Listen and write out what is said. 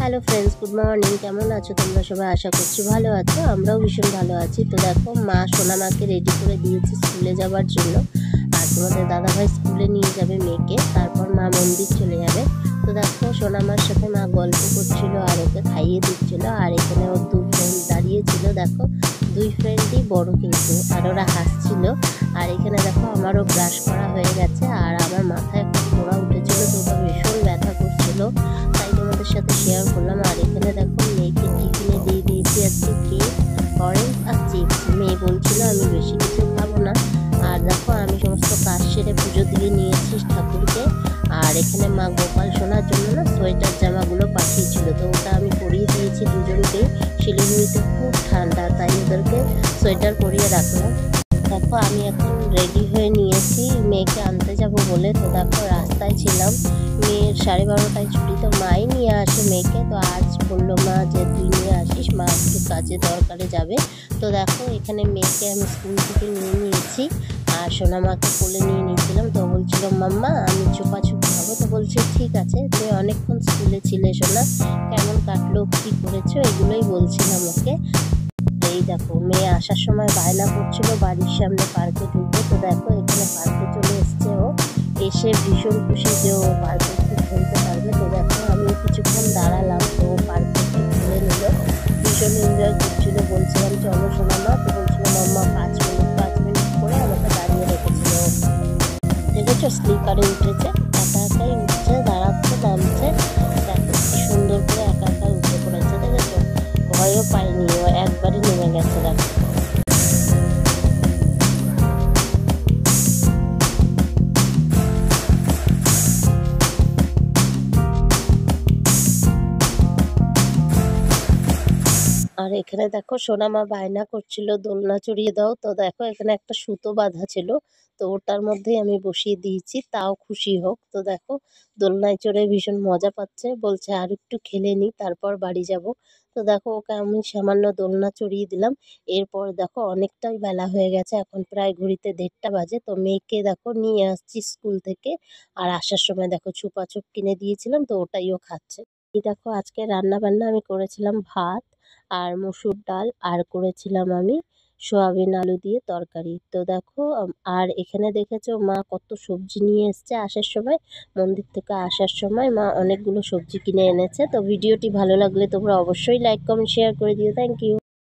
Hello friends, good morning. কেমন আছো তোমরা সবাই? আশা করছি ভালো আছো। আমরাও ভীষণ ভালো আছি। তো দেখো, মা সোনামাকে রেডি করে দিয়েছে স্কুলে যাওয়ার জন্য। আর তোমাদের দাদাভাই স্কুলে নিয়ে যাবে মেয়েকে, তারপর মা মন্দির চলে যাবে। তো দেখো, সোনামার সাথে মা গল্প করছিল আর ওকে খাইয়ে দিচ্ছিল। আর এখানে ওর দু ফ্রেন্ড দাঁড়িয়েছিল। দেখো, দুই ফ্রেন্ডই বড় কিন্তু, আর ওরা হাসছিল। আর এখানে দেখো, আমারও ব্রাশ করা হয়ে গেছে আর আমার মাথায় একটা ফোঁড়া উঠেছিল, তো ওটা ভীষণ ব্যথা করছিল, তাই তোমাদের সাথে শেয়ার করলাম। আর এখানে দেখো, মেয়েকে টিফিনে দিয়ে দিয়েছি আজকে কেক, অরেঞ্জ আর চিপস। মেয়ে বলছিল আমি বেশি কিছু খাবো না। আর দেখো, আমি সমস্ত কাজ সেরে পুজো দিয়ে নিয়েছি ঠাকুরকে। আর এখানে মা গোপাল সোনার জন্য না সোয়েটার জামাগুলো পাঠিয়েছিল, তো ওটা আমি পরিয়ে দিয়েছি দুজনকেই। শিলিগুড়িতে খুব ঠান্ডা, তাই ওদেরকে সোয়েটার পরিয়ে রাখলাম। দেখো, আমি এখন রেডি হয়ে নিয়েছি মেয়েকে আনতে যাব বলে। তো দেখো, রাস্তায় ছিলাম। মেয়ের 12:30টায় ছুটি, তো মাই নিয়ে আসে মেয়েকে। তো আজ বললো মা যে তুই নিয়ে আসিস, মা একটু কাজে দরকারে যাবে। তো দেখো, এখানে মেয়েকে আমি স্কুল থেকে নিয়ে নিয়েছি আর সোনামাকে কোলে নিয়ে নিয়েছিলাম। তো বলছিল মাম্মা আমি চুপাচুপি খাবো। তো বলছে ঠিক আছে, তুমি অনেকক্ষণ স্কুলে ছিলে সোনা, কেমন কাটলো, কী করেছো, এগুলোই বলছিলাম ওকে। এই দেখো, মেয়ে আসার সময় বায়না করছিল বাড়ির সামনে পার্কে ঢুকবে। তো দেখো, এখানে পার্কে চলে এসছে ও। এসে ভীষণ খুশি যে ও পার্কে একটু খেলতে পারবে। তো দেখো, আমি কিছুক্ষণ দাঁড়ালাম, তো পার্কে একটু ঘুরে নিল, ভীষণ এনজয় করছিল। বলছিলাম চলো শোনা মা, তো বলছিল মাম্মা 5 মিনিট করে আমাকে দাঁড়িয়ে রেখেছিল। দেখেছো, স্লিপারে উঠেছে, একা একাই উঠছে, দাঁড়াচ্ছে, নামছে। দেখো কি সুন্দর করে একা একা উঠে পড়েছে, দেখেছো? ভয়ও পাইনি, ও একবারে নেমে গেছে। দেখো, আর এখানে দেখো, সোনামা বায়না করছিল দোলনা চড়িয়ে দাও। তো দেখো, এখানে একটা সুতো বাঁধা ছিল, তো ওটার মধ্যেই আমি বসিয়ে দিয়েছি, তাও খুশি হোক। তো দেখো, দোলনায় চড়ে ভীষণ মজা পাচ্ছে, বলছে আর একটু খেলে নি তারপর বাড়ি যাব। তো দেখো, ওকে আমি সামান্য দোলনা চড়িয়ে দিলাম। এরপর দেখো, অনেকটাই বেলা হয়ে গেছে, এখন প্রায় ঘড়িতে 1:30 বাজে। তো মেয়েকে দেখো নিয়ে আসছি স্কুল থেকে। আর আসার সময় দেখো, চুপাচুপ কিনে দিয়েছিলাম, তো ওটাইও খাচ্ছে। এই দেখো, আজকে রান্না বান্না আমি করেছিলাম ভাত আর মসুর ডাল, আর করেছিলাম আমি সয়াবিন আলু দিয়ে তরকারি। তো দেখো, আর এখানে দেখেছো মা কত সবজি নিয়ে এসছে আসার সময়। মন্দির থেকে আসার সময় মা অনেকগুলো সবজি কিনে এনেছে। তো ভিডিওটি ভালো লাগলে তোমরা অবশ্যই লাইক কমেন্ট শেয়ার করে দিও। Thank you.